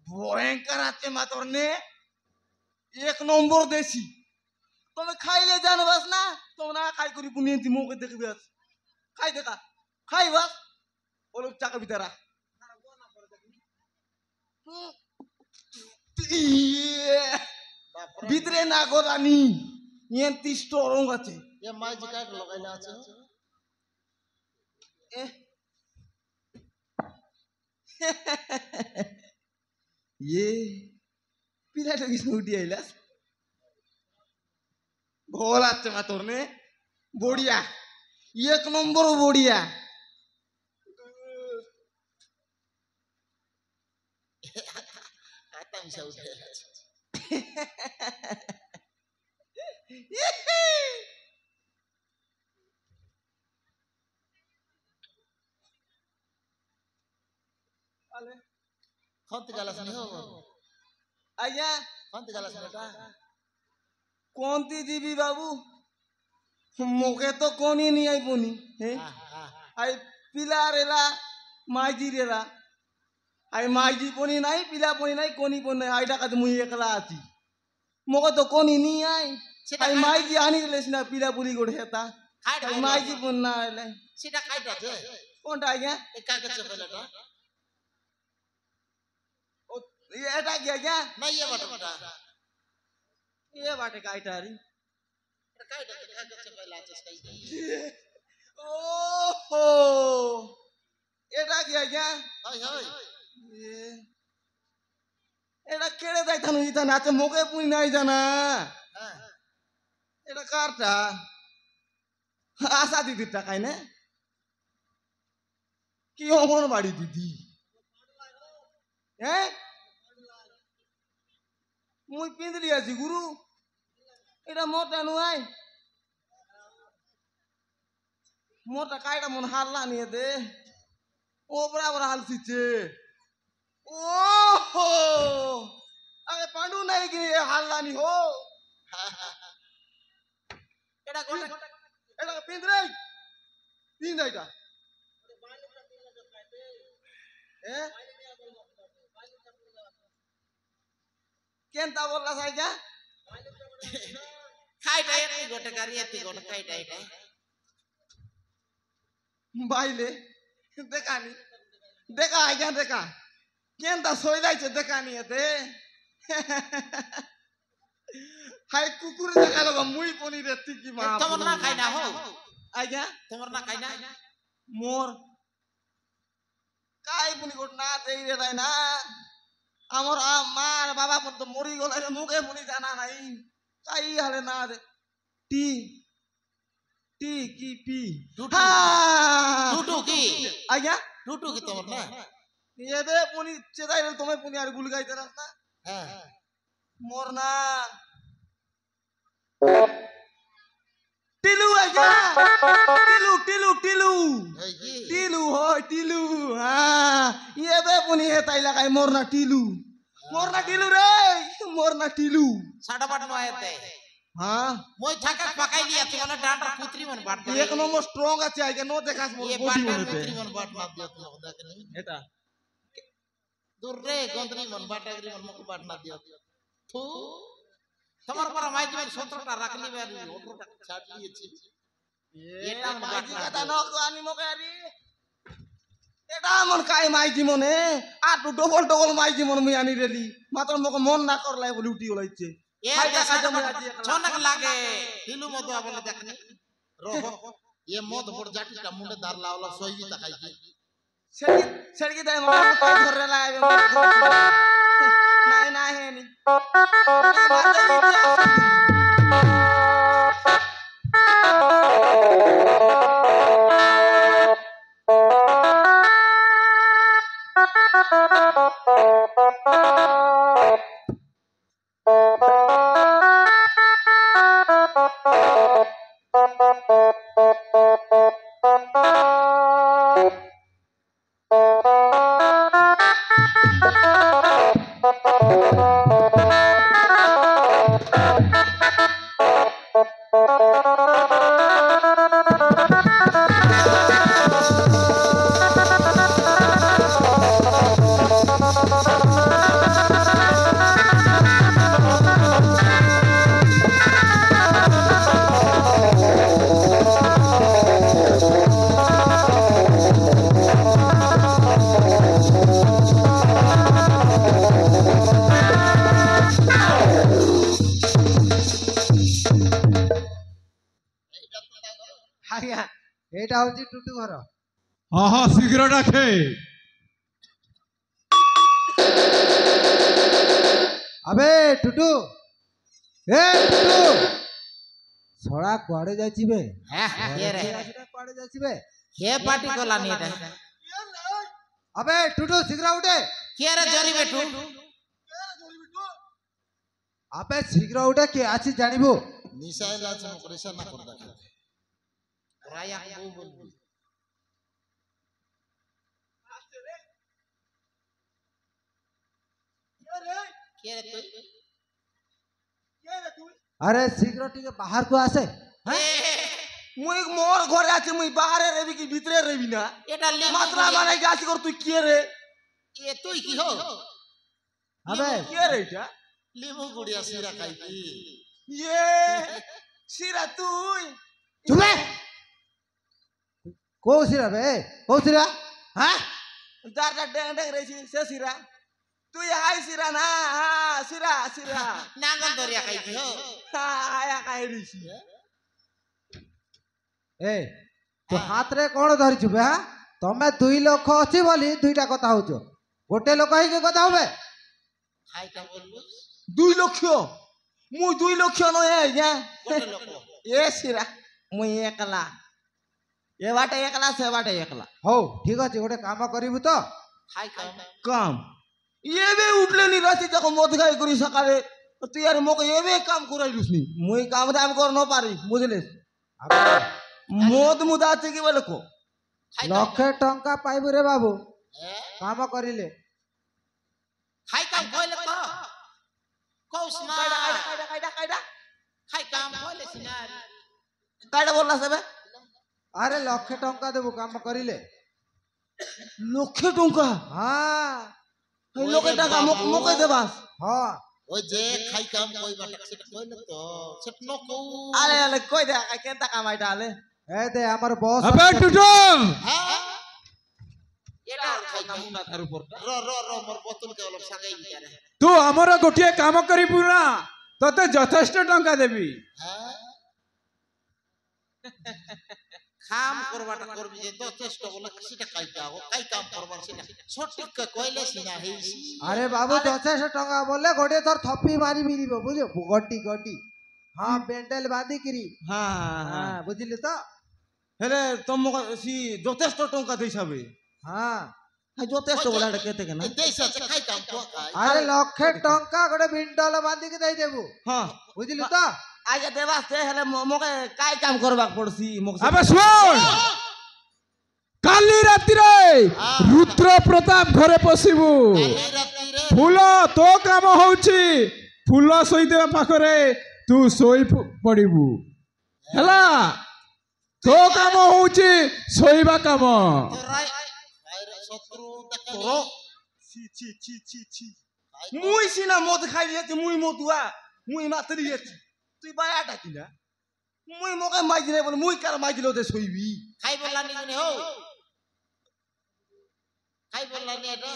ভয়ঙ্কর আছে মাতরনে এক নম্বর দেশি তুমি খাইলে জানবাস না তোমরা খাই করি পুনিয়ে মুখে দেখবি খাই দেখা খাই বাস ওর চাকা ভিতরা ভিতরে না গোরানি ইয়ান 30 রং আছে এ মাই জিকা লাগাইলা আছে ये पिला तो किसने उठी आइलास भोला चमा तोरने बढ़िया एक नंबर बढ़िया आता मिसा उठेला আছে आले কত গালাস নি হো आया কত গালাস বেটা कौनती जीबी बाबू मुखे तो कोनी नहीं आई पोनी हैं आई पिला रेला माजी रेला आई माजी पोनी नहीं पिला पोनी नहीं कोनी पोनी नहीं आई डाका तो मुझे एकला आती मुखे तो कोनी नहीं आई आई माजी आनी लेसना पिला पुली गोड़ हेता आई माजी पोना आले সেটা কাইটা দে कौन आया এ কাকে চপেলাটা ये एटा क्या क्या না ইয়ে বাটাটা ये बाटे काइटारी কাইটা কাকে চপেলা আছে কাই ओहो एटा क्या क्या হাই হাই ये एटा केड़े जाय थानु इता नाचे मोके पुई नाई जाना হ্যাঁ एटा कारटा आशा दीदी टाकाय ना কি অঙ্গনবাড়ি দিদি হ্যাঁ মুই পিঁধলি আছি গুরু এটা মোটা নুয়াই মোটা কাইটা মন হারলা নিয়ে দে ও বরাবর হালছিছে ওহো আরে পান্ডু নাই কি হারলা নি হো এটা কোন এটা পিঁধরে পিঁধ এটা হ্যাঁ কেনতা বললা সাইজা কাইটা এতি গোটা কারি এতি গোটা কাইটা এটা বাইলে দেখানি দেখা আইগা দেখা কেনতা সই যাইছে দেখানি এতে হাই কুকুর দেখা লগা মুই পনি রে ঠিকই মা তোমার না খাই না হো আইগা তোমার না খাই না মোর কাই পুনি গোট না দেই রে তাই না আমার মা আর বাবা পন তো মরি গলাই মুখে মুনি জানা নাই কাই হালে না দে টি টি কি পি টুটু কি আইগা টুটু কি তোমার না ये दे पुनी चेदाई तुम्हें पुनी यार गुल गाई तरह ना হ্যাঁ मोरना टिलू आइगा टिलू टिलू टिलू এই কি टिलू हो टिलू हाँ ये दे पुनी है ताई लगाई मोरना टिलू रे मोरना टिलू সাড়া বাট নয় তে हाँ মই থাকা পাকাই লিয়া তোমার ডান্ডার পুত্রি মন বাট एक नंबर स्ट्रांग আছে আইগা নো দেখাস মোর ये বডি বাটার মনে পুত্রি মন বাট না দিও তোমার দেখনি এটা দূর রে গন্ত্রি মন বাটাগরি মন মুখ বাট না দিও থু তোমার পর মাইজি ভাই 17টা রাখলি বাড়ি 18টা ছাড় দিয়েছি এটা আমার মাইজি বাটনা কথা নক আনি মোকে আরি এটা আমার কাই মাইজি মনে আর তো ডবল ডবল মাইজি মন মুই আনি রেলি মাত্র মোকে মন না করলাই বলি উঠি গলাইছে এ ছনাক লাগে হিলু মদ বলে দেখনি রহ এ মদ পড় জাটিটা মুন্ডে দার লাওলা সইজি তাকাই কি সেড়কি সেড়কি দেয় মোকে ধরে লাগাবে নাই নাই হেনি এইটা হচ্ছে টুটু ঘর। আহা শীঘ্র ডাকে। আবে টুটু, এ টুটু ছড়া কুয়াড়ে যাইছি বে? হ্যাঁ কে রে কুয়াড়ে যাইছি বে? কে পার্টি কলানি এটা আবে টুটু শীঘ্র উঠে। কে রে জরি বেটু আবে শীঘ্র উঠে, কে আছি জানিবো? নিশাইল আছে পরেশা না করে দেখা রায়া বউ বলবি কে রে তুই আরে শীঘ্র টিকে বাহারকু আসে। মুই মোর ঘরে আছে মুই বাহারে রবি কি ভিতরে রবি না এটা মাত্রা মানে গাছি কর তুই কে রে এ তুই কি হো আবে কে রে এটা লিমু গুড়িয়া সিরা খাই কি ইয়ে সিরা তুই চুপে কৌশিরা বে, কৌশিরা। হ্যাঁ যারটা ডেং ডেং রয়েছি সে সিরা তুই হাই সিরা না হ্যাঁ সিরা সিরা নাঙ্গল দরিয়া খাই কি হো আয়া কাই রইছি এ তো হাতরে কোন ধরিଛୁ বে? হ্যাঁ তমে 2 লক্ষ ଅଛି বলি দুইটা কথা হউছ, গোটে লোক হইকে কথা হবে? খাইটা বলবো 2 লক্ষ মুই 2 লক্ষ নয় হ্যাঁ কত লোক এ সিরা মুই একলা এ বাটে একলা সে বাটে একলা হଉ ঠিক আছে, গোটে কাম করিবু তো? খাই কাম কাম এবে উঠলে নি রাতে যখন মদ খাই করি সকালে তুই আর মোকে এবে কাম করাইলুস নি মুই কাম দাম কর ন পারি বুঝলিস আবে মদ মুদা আছে কি বলে কো খাই লক্ষে টঙ্কা পাইবু রে বাবু হ্যাঁ কাম করিলে। খাই কাম কইলে তো কৌস না কাইডা কাইডা কাইডা কাইডা খাই কাম কইলে সিনারি কাইডা বললা সবে আরে লক্ষে টঙ্কা দেবু কাম করিলে। লক্ষে টঙ্কা হ্যাঁ এই লোকে টাকা মোকে দেবাস হ্যাঁ ওই যে খাই কাম কইবা সেটা কইলে তো সেটা ন কও আরে আরে কই দে কেন টাকা মাইটা আলে এ দে আমার বস। আবে টুটু হ্যাঁ এটা খাই কাম মুনা তার উপর র মোর বোতল কে অলপ সাগাই দিয়া রে তু আমার গোটিয়ে কাম করিবু না তোতে যথেষ্ট টঙ্কা দেবি। হ্যাঁ কাম করবাটা করবি যে তো চেষ্টা বলে সেটা কাইটা ও কাই কাম করবার সেটা সঠিক কইলে সিনা হেইছি আরে বাবু 1000 টঙ্কা বললে গোটে তোর থপি মারি মিলিব বুঝো গটি গটি। হ্যাঁ বেন্ডেল বাঁধি কিরি। হ্যাঁ হ্যাঁ হ্যাঁ বুঝলি তো? হেলে তোমকে সি যথেষ্ট টঙ্কা দেইছাবে হ্যাঁ হ্যাঁ যথেষ্ট বলে এটা কেতে কেন দেশ আছে খাই কাম তো খাই আরে লক্ষে টঙ্কা গোটে বিন্ডল বাঁধিকি দেই দেবু হ্যাঁ বুঝলি তো? আগে দেবাস তে হেলে মোকে কাই কাম করবা পড়ছি মোকে আবে শুন, কালি রাতিরে রুদ্র প্রতাপ ঘরে পশিবু। এই রাতিরে ফুল তো কাম হଉଛି, ফুল ଶୋଇଥିବା ପାଖରେ ତୁ ଶୋଇ ପଡ଼ିବୁ ହେଲା। ତୋ କାମ ହଉଛି ଶୋଇବା କାମ। তোরাই ভাইরে শত্রু তোর দেখালি ছি ছি ছি ছি ছি মুই সিনা মদ খাই দিয়েছি মুই মতুয়া মুই মাত্র দিয়েছি তুই বায়াটা কিনা মুই মোকে মাইজি নাই বলে মুই কার মাইজি লোতে সইবি খাই বললাম নি হো খাই বললাম নি এটা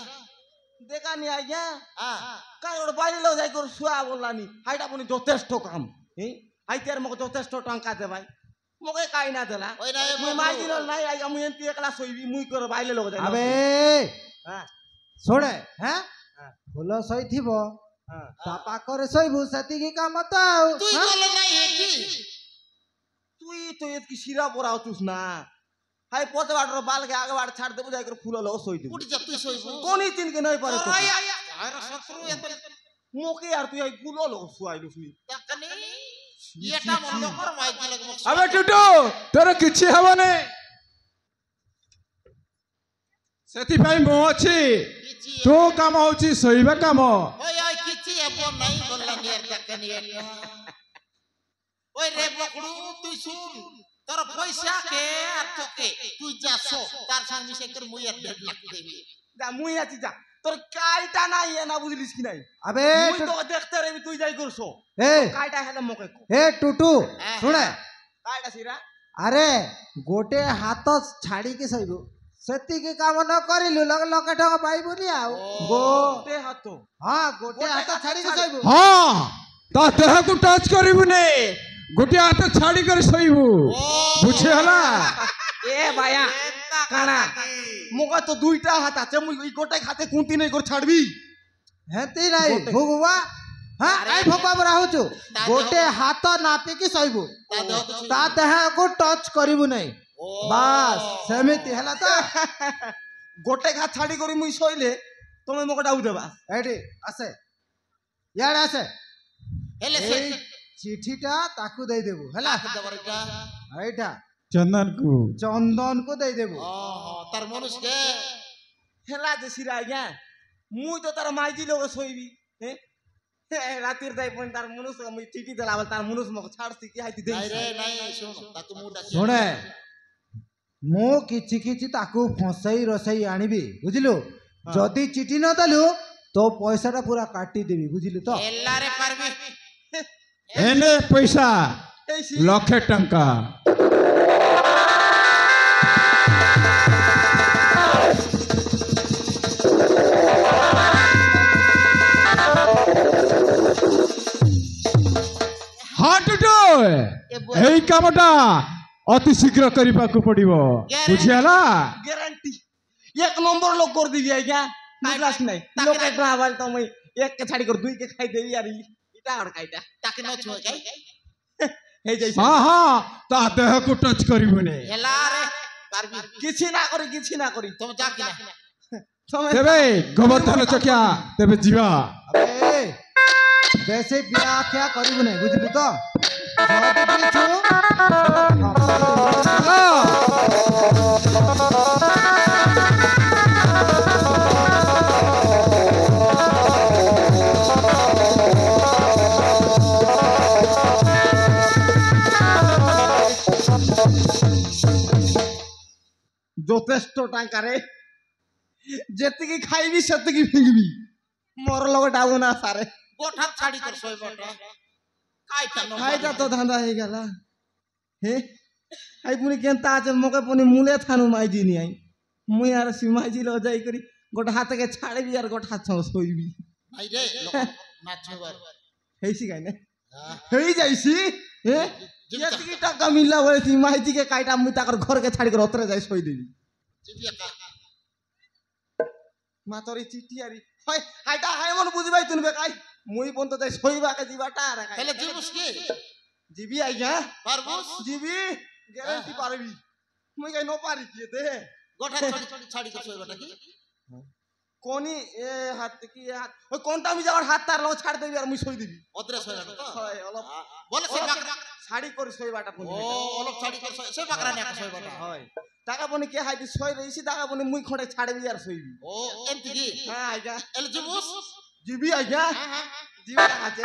দেখা নি আইয়া হ্যাঁ কার বাইরে লোক যাই করে শুয়া বললানি হাইটা আপনি যথেষ্ট কাম হ্যাঁ হাইতে আর মোকে যথেষ্ট টাকা দে ভাই মোকে কাই না দেলা ওই না মুই মাইজি নাই আই আমি এনতি একলা সইবি মুই করে বাইরে লোক যাই আবে হ্যাঁ ଶୁଣେ হ্যাঁ হ্যাঁ। ଫୁଲ ଶୋଇଥିବ হ্যাঁ ତା ପାଖରେ ଶୋଇବୁ ସେତିକି କାମ ତ ଆଉ তুই হ্যাঁ? বলে নাই হে কি তুই তো এতকি শিরা পরা হতুস না হাই পথে বাটর বালকে আগে বাট ছাড় দেবো যাই করে ফুল লোক সই দেবো উঠি যা তুই সইবু কোনই তিনকে নই পারে তো আর শত্রু এত মোকে আর তুই ফুল লোক শুয়াইলুস নি তাকনি এটা বন্ধ কর মাইক লাগবো আবে টুটু তোর କିଛି ହବନି ସେଥିପାଇଁ ମୁଁ ଅଛି কিছি ତୋ କାମ ହଉଛି ଶୋଇବା କାମ ওই ওই কিছি এব নাই বললাম এর তাকনি এটা ওই রে বকড়ু তুই শুন তোর পয়সা কে আর তোকে তুই যাসো তার সঙ্গে মিশে করে মুই আর 1.5 লাখ দেবি যা মুই আছি যা তোর কাইটা নাই এ না বুঝলিস কি নাই আবে মুই তো দেখতে রবি তুই যাই করছো এ কাইটা হেলে মোকে কো ଏ ଟୁଟୁ ଶୁଣେ কাইটা সিরা ଆରେ ଗୋଟେ ହାତ ଛାଡିକି ଶୋଇବୁ ସେତିକି କାମ ନ କରିଲୁ ଲକ୍ଷେ ଟଙ୍କା ପାଇବୁନି ଆଉ গোটে হাত ହଁ ଗୋଟେ ହାତ ଛାଡିକି ଶୋଇବୁ ହଁ ତା ଦେହକୁ ଟଚ୍ କରିବୁନି ଗୋଟିଏ ହାତ ଛାଡ଼ି କରି ଶୋଇବୁ ବୁଝିହେଲା এ ভাইয়া কানা মোকে তো দুইটা হাত আছে মুই এই গোটে হাতে কুন্তি নাই করে ছাড়বি ହେନ୍ତି ନାଇଁ ଭୁଗୁବା ହଁ କାଇଁ ଭୋକା ବରା ହଉଛୁ ଗୋଟେ ହାତ ନାପିକି ଶୋଇବୁ তা দেহ তো ତା ଦେହକୁ ଟଚ୍ କରିବୁ ନାହିଁ ବାସ୍ ସେମିତି ହେଲା ତ গোটে হাত ছাড়ি করে মুই শইলে তুমি মোকে ডাউ দেবা ଏଇଠି ଆସେ ଇଆଡ଼େ ଆସେ হেলে ଏଇ ଚିଠିଟା ତାକୁ ଦେଇଦେବୁ ହେଲା লাখ দেবার এটা ଏଇଟା ଚନ୍ଦନକୁ ଚନ୍ଦନକୁ ଦେଇଦେବୁ তার মানুষকে হেলা যে সিরা আজ্ঞা মুই তো তার মাইজি লোক শইবি হ্যাঁ রাতের দাই পন তার মনুষ আমি চিঠি দেলা বল তার মনুষ মকে ছাড়ছি কি হাইতি দেই নাই রে নাই শুন তাকে মু ডাকি ଶୁଣେ ମୁଁ କିଛି କିଛି ତାକୁ ଫସେଇ ରସେଇ ଆଣିବି ବୁଝିଲୁ ଯଦି ଚିଠି ନ ଦେଲୁ ତୋ ପଇସାଟା ପୁରା କାଟିଦେବି ବୁଝିଲୁ ତ এল্লারে পারবি ଏନେ ପଇସା এই সি 1,00,000 ଟଙ୍କା ହଁ ଟୁଟୁ এই কামটা অতি শীঘ্র କରିବାକୁ ପଡିବ ବୁଝିହେଲା গ্যারান্টি এক নম্বর লোক করে দিবি আজ্ঞা বুঝলাস নাই লোকে না বল তো মই এক কে ছাড়ি করে দুই কে খাই দেবি আর এটা আর কাইটা তাকে ন ছুঁয়ে যাই এই যাই ହଁ ହଁ ତା ଦେହକୁ ଟଚ୍ କରିବୁନି এল্লারে পারবি কিছু না করি তুমি যা কিনা তুমি ତେବେ ଗୋବର୍ଦ୍ଧନ ଚକିଆ ତେବେ ଯିବା ଆବେ ବେଶୀ ପିଆ ଖିଆ କରିବୁ ନାହିଁ ବୁଝିଲୁ ତ ଯଦି ପିଛୁ যথেষ্ট টাকা রে যেতিকি খাইবি সেতিকি ফিঙ্গবি মোর লগে ডাবো না সারে গোঠা ছাড়ি কর সই বটা কাইটা ন হাইটা তো ধান্দা হয়ে গেল হে আই পুনি কেনতা আছে মকে পুনি মুলে থানু মাইজি নি আই মুই আর সি মাইজি লো যাই করি গোটা হাতকে ছাড়বি আর গোটা হাত সঙ্গে শোইবি নাই রে না ছুঁবার হেইছি কাইনে হেই যাইছি হে যেতিকি টাকা মিললা বলেছি মাইজিকে কাইটা মুই তাকর ঘরকে ছাড়ি করে অতরে যাই শোই দিবি চিঠি একা মা তোর এই চিঠি আরি হয় হাইটা হাই মন বুঝবাই তুই বেকাই মুই পন্ত যাই শোইবাকে দিবাটা আর তাহলে জিবুস কি জিবি আইগা পারবুস জিবি গ্যারান্টি পারবি মুই কাই ন পারি কি দে গোঠা ছাড়ি কর সই বটা কি কোনি এ হাত কি এ হাত ওই কোনটা আমি যাওয়ার হাত তার লগ ছাড় দেবি আর মুই সই দিবি অদ্রে সই বটা তো হয় অলপ বলে সে বাকরা শাড়ি করে সইবাটা কোন ও অলপ ছাড়ি কর সই বাকরা নে সই বটা হয় টাকা বনি কে হাইতি সই রইছি টাকা বনি মুই খড়ে ছাড়বি আর সইবি ও এমতি কি হ্যাঁ আইগা এল জিবুস জিবি আইগা হ্যাঁ হ্যাঁ জিবি আছে